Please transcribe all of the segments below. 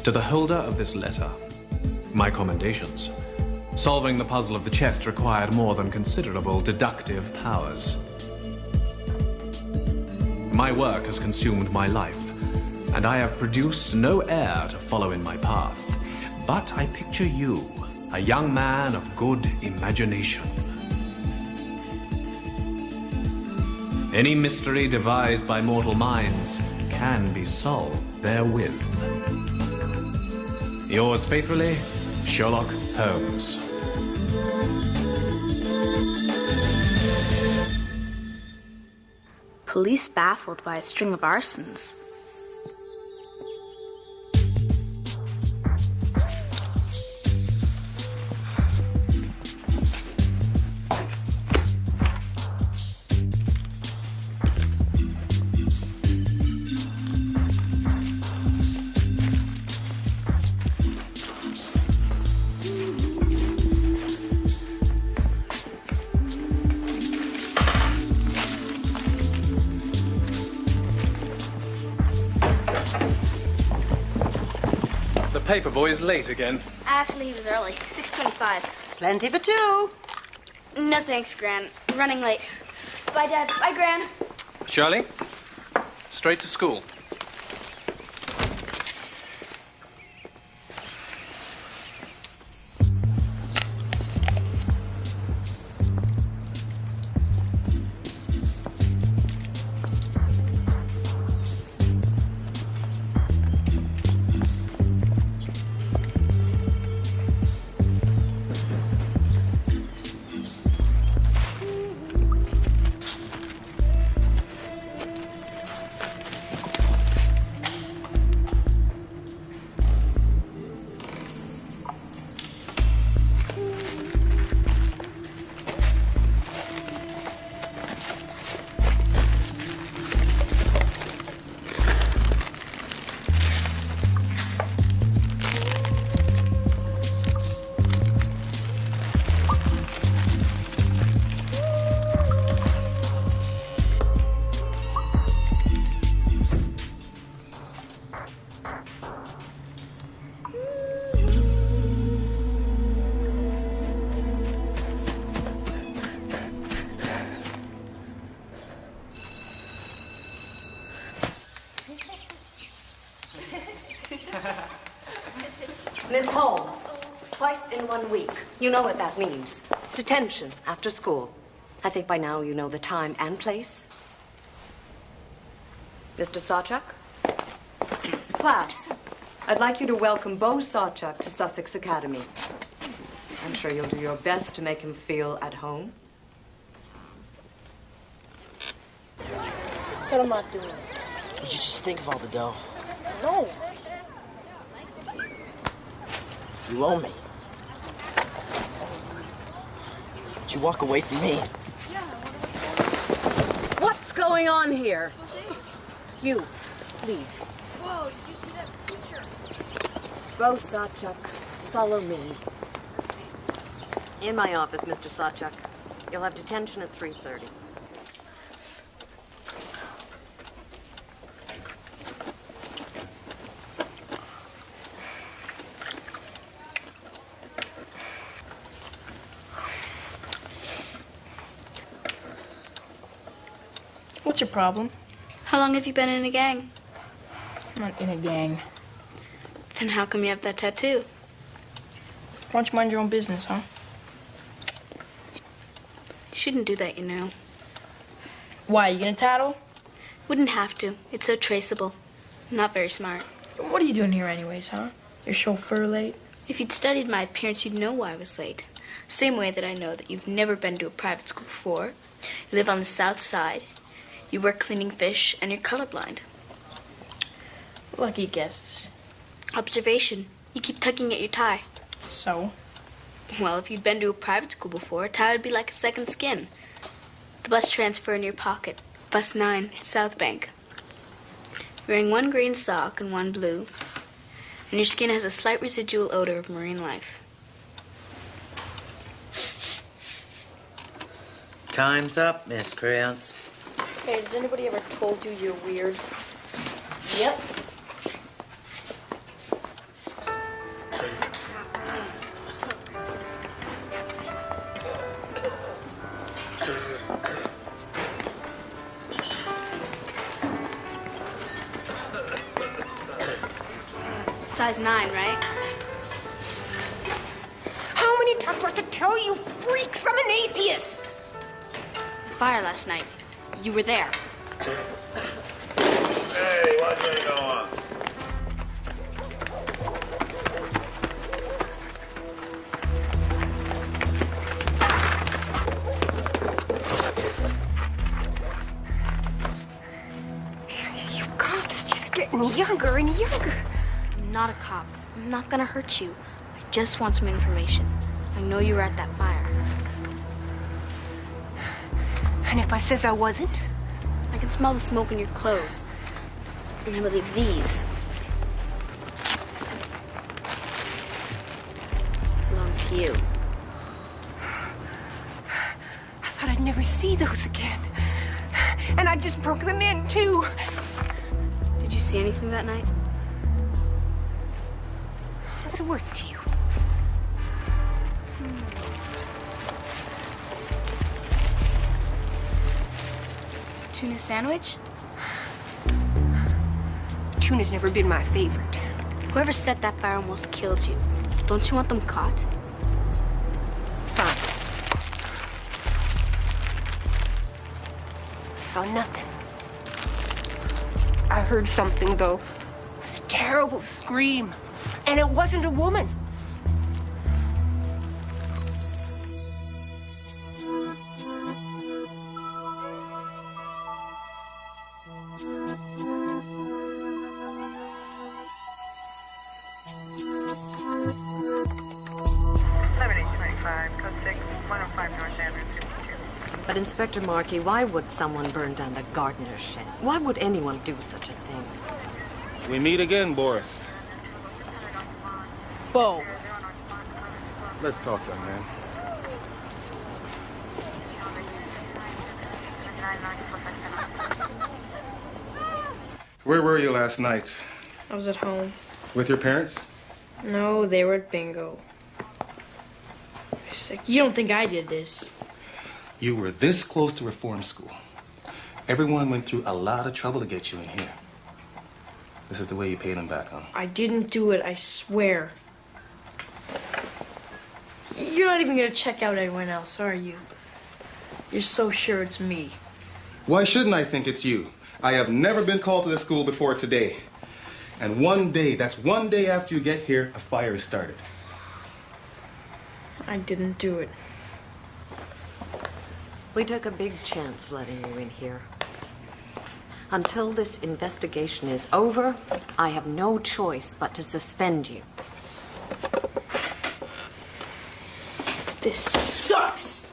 To the holder of this letter, my commendations. Solving the puzzle of the chest required more than considerable deductive powers. My work has consumed my life, and I have produced no heir to follow in my path. But I picture you, a young man of good imagination. Any mystery devised by mortal minds can be solved therewith. Yours faithfully, Sherlock Holmes. Police baffled by a string of arsons. Paperboy is late again. Actually, he was early. 6:25. Plenty for two. No thanks, Gran. Running late. Bye, Dad. Bye, Gran. Shirley, straight to school. Miss Holmes, twice in 1 week. You know what that means. Detention after school. I think by now you know the time and place. Mr. Sawchuk? Class, I'd like you to welcome Beau Sawchuk to Sussex Academy. I'm sure you'll do your best to make him feel at home. Said I'm not doing it. Would you just think of all the dough? No. You owe me. Would you walk away from me? What's going on here? You, leave. Whoa, did you see that picture? Beau Sawchuk, follow me. In my office, Mr. Sawchuk. You'll have detention at 3:30. What's your problem? How long have you been in a gang? I'm not in a gang. Then how come you have that tattoo? Why don't you mind your own business, huh? You shouldn't do that, you know. Why, you gonna tattle? Wouldn't have to. It's so traceable. Not very smart. What are you doing here anyways, huh? Your chauffeur late? If you'd studied my appearance, you'd know why I was late. Same way that I know that you've never been to a private school before. You live on the south side. You work cleaning fish, and you're colorblind. Lucky guesses. Observation. You keep tugging at your tie. So? Well, if you'd been to a private school before, a tie would be like a second skin. The bus transfer in your pocket. Bus 9, South Bank. You're wearing one green sock and one blue, and your skin has a slight residual odor of marine life. Time's up, miscreants. Hey, has anybody ever told you you're weird? Yep. size 9, right? How many times do I have to tell you freaks I'm an atheist? The fire last night. You were there. Hey, what's going on? You cops just getting younger and younger. I'm not a cop. I'm not gonna hurt you. I just want some information. I know you were at that fire. And if I says I wasn't? I can smell the smoke in your clothes. And I believe these belong to you. I thought I'd never see those again. And I just broke them in, too. Did you see anything that night? What's it worth to you? Tuna sandwich? Tuna's never been my favorite. Whoever set that fire almost killed you. Don't you want them caught? Fine. I saw nothing. I heard something, though. It was a terrible scream. And it wasn't a woman. But Inspector Markey, why would someone burn down the gardener's shed? Why would anyone do such a thing? We meet again, Boris. Bo. Let's talk, young man. Where were you last night? I was at home. With your parents? No, they were at bingo. She's like, you don't think I did this? You were this close to reform school. Everyone went through a lot of trouble to get you in here. This is the way you paid them back, huh? I didn't do it, I swear. You're not even gonna check out anyone else, are you? You're so sure it's me. Why shouldn't I think it's you? I have never been called to this school before today. And one day, that's one day after you get here, a fire is started. I didn't do it. We took a big chance letting you in here. Until this investigation is over, I have no choice but to suspend you. This sucks!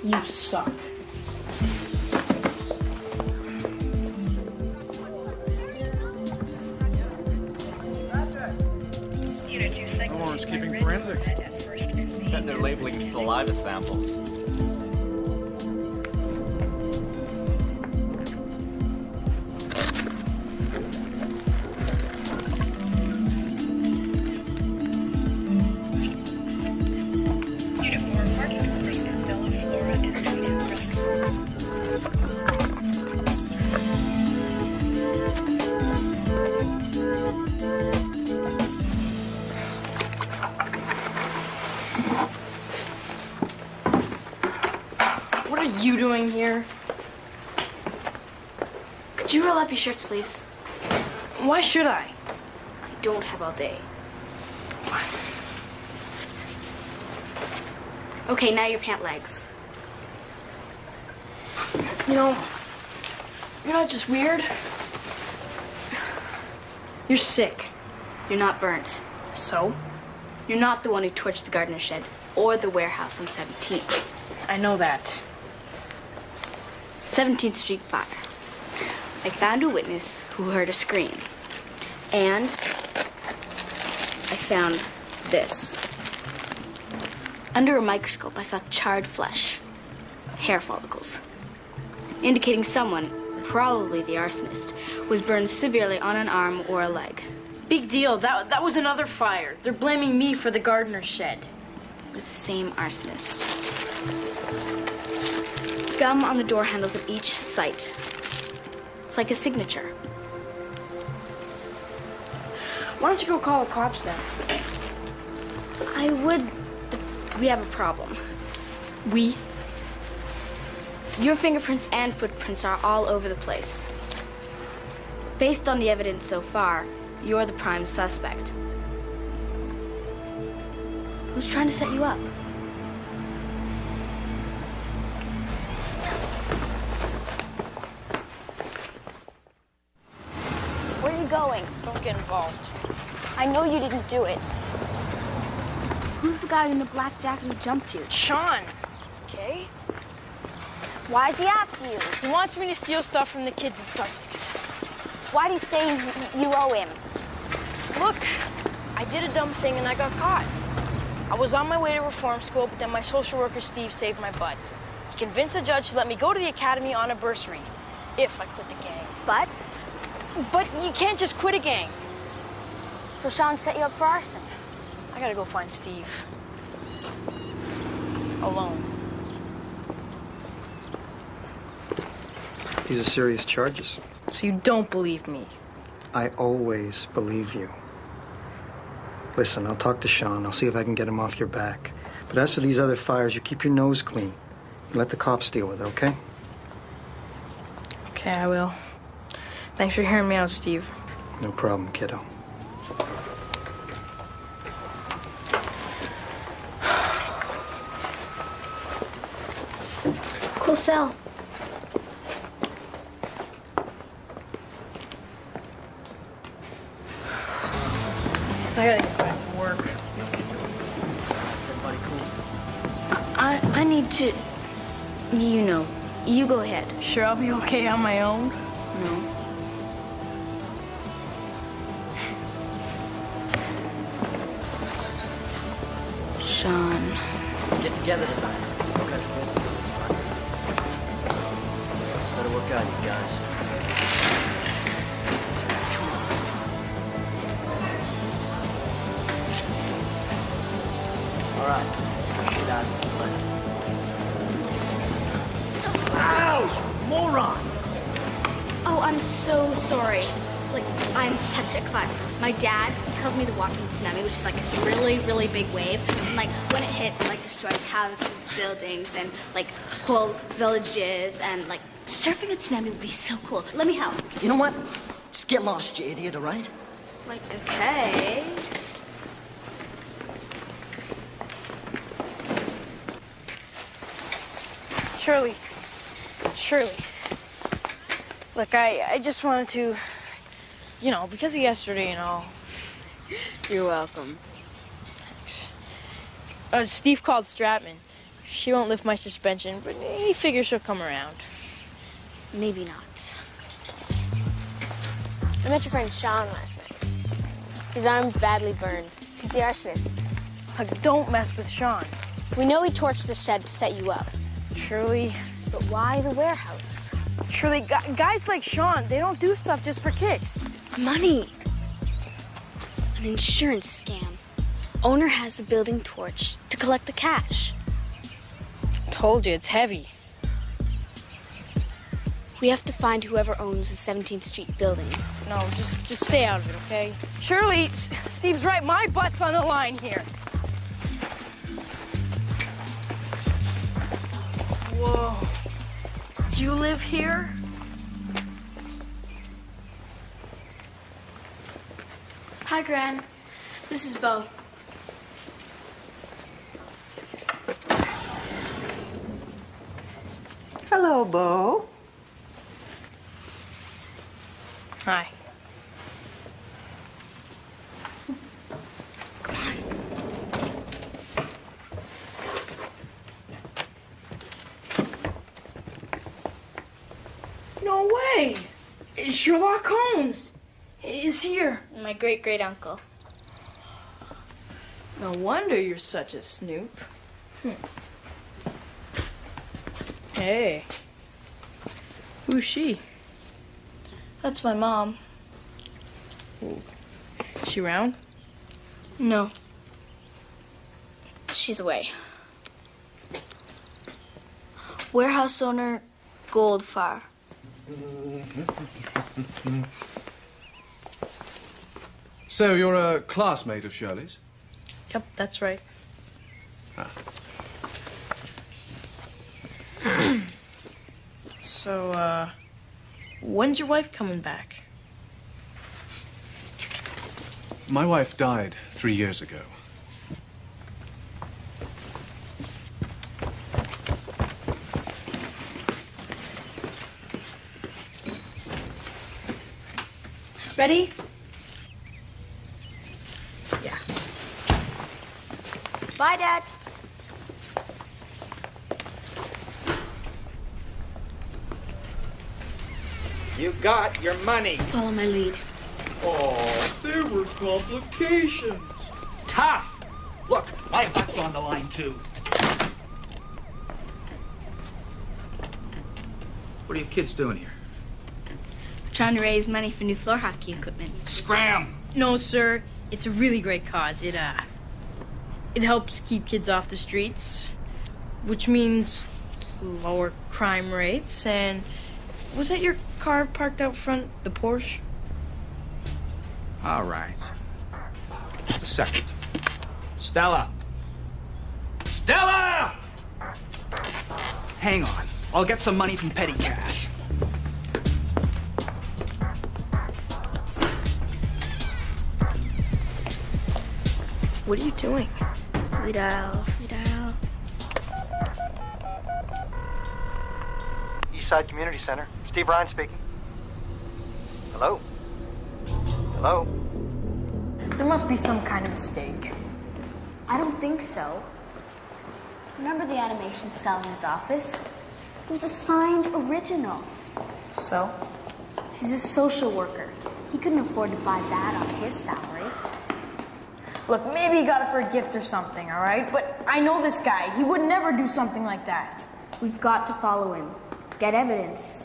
You suck. Holmes keeping forensics. Bet they're labeling saliva samples. What are you doing here? Could you roll up your shirt sleeves? Why should I? I don't have all day. Okay, now your pant legs. You know, you're not just weird. You're sick. You're not burnt. So? You're not the one who torched the gardener shed or the warehouse on 17th. I know that. 17th Street fire. I found a witness who heard a scream. And I found this. Under a microscope, I saw charred flesh, hair follicles, indicating someone, probably the arsonist, was burned severely on an arm or a leg. Big deal. That was another fire. They're blaming me for the gardener's shed. It was the same arsonist. Gum on the door handles of each site. It's like a signature. Why don't you go call the cops then? I would, but we have a problem. We? Your fingerprints and footprints are all over the place. Based on the evidence so far, you're the prime suspect. Who's trying to set you up? Where are you going? Don't get involved. I know you didn't do it. Who's the guy in the black jacket who jumped you? Sean. Okay? Why is he after you? He wants me to steal stuff from the kids in Sussex. Why'd he say you owe him? Look, I did a dumb thing and I got caught. I was on my way to reform school, but then my social worker, Steve, saved my butt. He convinced the judge to let me go to the academy on a bursary, if I quit the gang. But? But you can't just quit a gang. So Sean set you up for arson? I gotta go find Steve. Alone. These are serious charges. So you don't believe me? I always believe you. Listen, I'll talk to Sean. I'll see if I can get him off your back. But as for these other fires, you keep your nose clean. And let the cops deal with it, okay? Okay, I will. Thanks for hearing me out, Steve. No problem, kiddo. Cool cell. I gotta get back to work. Everybody cool? I need to... You know, you go ahead. Sure I'll be okay on my own? No. Sean. Let's get together tonight. You guys are both doing this, right? This better work out, you guys. All right, get out of the way. Ouch! Moron! Oh, I'm so sorry. Like, I'm such a klutz. My dad, he calls me the walking tsunami, which is like this really, really big wave. And like, when it hits, it like destroys houses, buildings, and like whole villages. And like, surfing a tsunami would be so cool. Let me help. You know what? Just get lost, you idiot, all right? Like, okay. Shirley. Look, I just wanted to, you know, because of yesterday and all. You're welcome. Thanks. Steve called Stratman. She won't lift my suspension, but he figures she'll come around. Maybe not. I met your friend Sean last night. His arm's badly burned. He's the arsonist. Like, don't mess with Sean. We know he torched the shed to set you up. Shirley. But why the warehouse? Shirley, guys like Sean, they don't do stuff just for kicks. Money. An insurance scam. Owner has the building torched to collect the cash. Told you, it's heavy. We have to find whoever owns the 17th Street building. No, just stay out of it, okay? Shirley, Steve's right. My butt's on the line here. Whoa. You live here? Hi, Gran. This is Bo. Hello, Bo. Hi. No way! Sherlock Holmes is here. My great-great-uncle. No wonder you're such a snoop. Hey. Who's she? That's my mom. Is she around? No. She's away. Warehouse owner, Goldfar. So you're a classmate of Shirley's? Yep, that's right. Ah. So, when's your wife coming back? My wife died 3 years ago. Ready? Yeah. Bye, Dad. You got your money. Follow my lead. Oh, there were complications. Tough. Look, my butt's on the line, too. What are you kids doing here? Trying to raise money for new floor hockey equipment. Scram! No, sir. It's a really great cause. It helps keep kids off the streets, which means lower crime rates. And was that your car parked out front, the Porsche? All right. Just a second. Stella! Stella! Hang on. I'll get some money from petty cash. What are you doing? Redial. Eastside Community Center. Steve Ryan speaking. Hello? Hello? There must be some kind of mistake. I don't think so. Remember the animation cell in his office? It was a signed original. So? He's a social worker. He couldn't afford to buy that on his salary. Look, maybe he got it for a gift or something, all right? But I know this guy. He would never do something like that. We've got to follow him. Get evidence.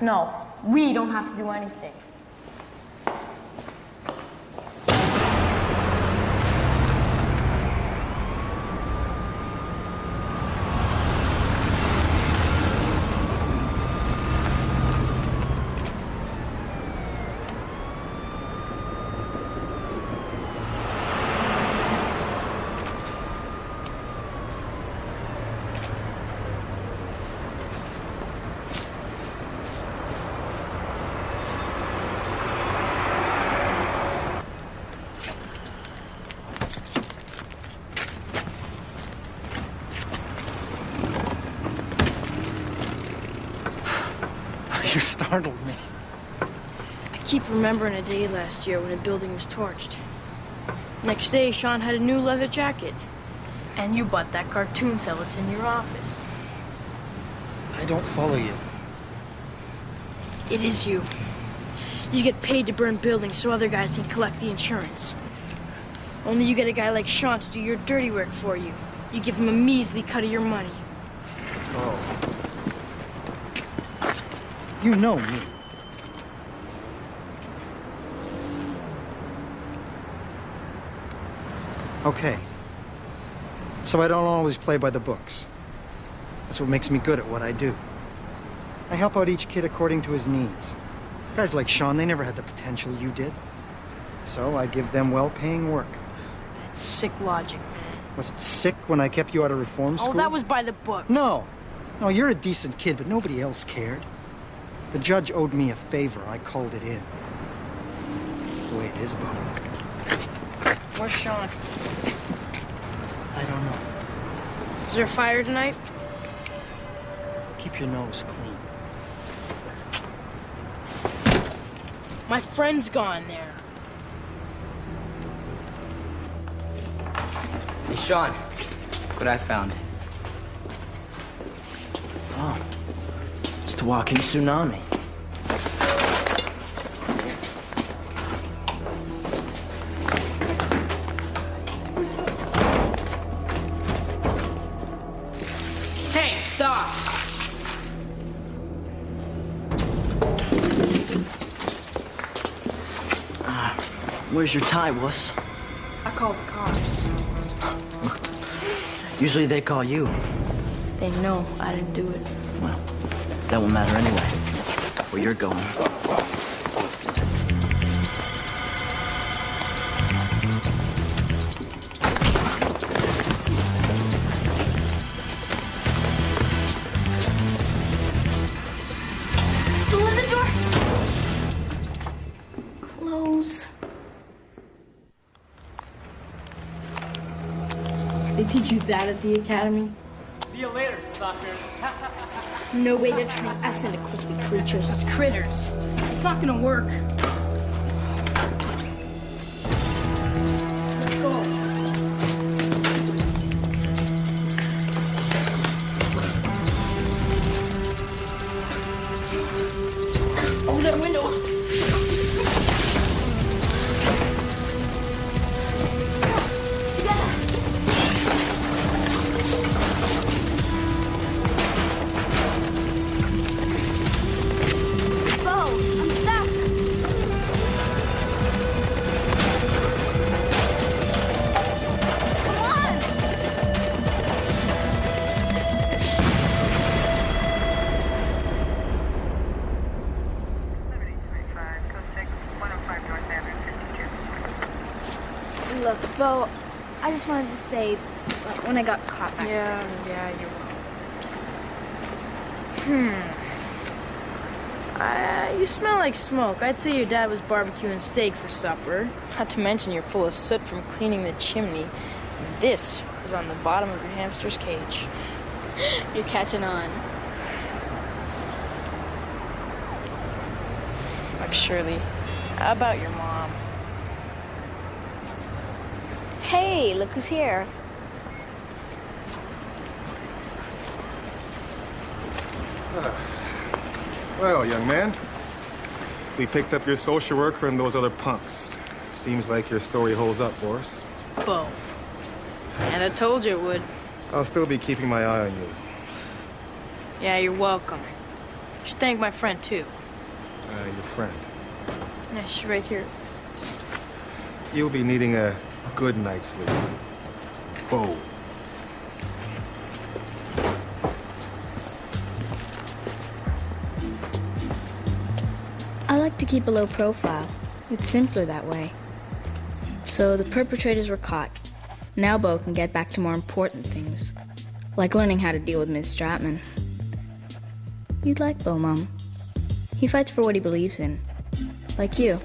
No, we don't have to do anything. You startled me. I keep remembering a day last year when a building was torched. Next day, Sean had a new leather jacket. And you bought that cartoon cell that's in your office. I don't follow you. It is you. You get paid to burn buildings so other guys can collect the insurance. Only you get a guy like Sean to do your dirty work for you. You give him a measly cut of your money. Oh. You know me. Okay. So I don't always play by the books. That's what makes me good at what I do. I help out each kid according to his needs. Guys like Sean, they never had the potential you did. So I give them well-paying work. That's sick logic, man. Was it sick when I kept you out of reform school? Oh, that was by the book. No. No, you're a decent kid, but nobody else cared. The judge owed me a favor. I called it in. That's the way it is, Bob. Where's Sean? I don't know. Is there a fire tonight? Keep your nose clean. My friend's gone there. Hey, Sean. Look what I found. Oh. It's the walking tsunami. Hey, stop! Where's your tie, wuss? I called the cops. Usually they call you. They know I didn't do it. Well, that won't matter anyway. Where you're going. do that at the academy? See you later, suckers. No way they're turning us into crispy creatures. It's critters. It's not gonna work. Let's go. Over that window. Look, Bo, I just wanted to say, when I got caught back Yeah, you're wrong. You smell like smoke. I'd say your dad was barbecuing steak for supper. Not to mention you're full of soot from cleaning the chimney. And this was on the bottom of your hamster's cage. You're catching on. Like Shirley, how about your mom? Hey, look who's here. Well, young man, we picked up your social worker and those other punks. Seems like your story holds up for us. Bo. And I told you it would. I'll still be keeping my eye on you. Yeah, you're welcome. You should thank my friend, too. Your friend. Yeah, she's right here. You'll be needing a good night's sleep. Bo. I like to keep a low profile. It's simpler that way. So the perpetrators were caught. Now Bo can get back to more important things, like learning how to deal with Ms. Stratman. You'd like Bo, Mom. He fights for what he believes in, like you.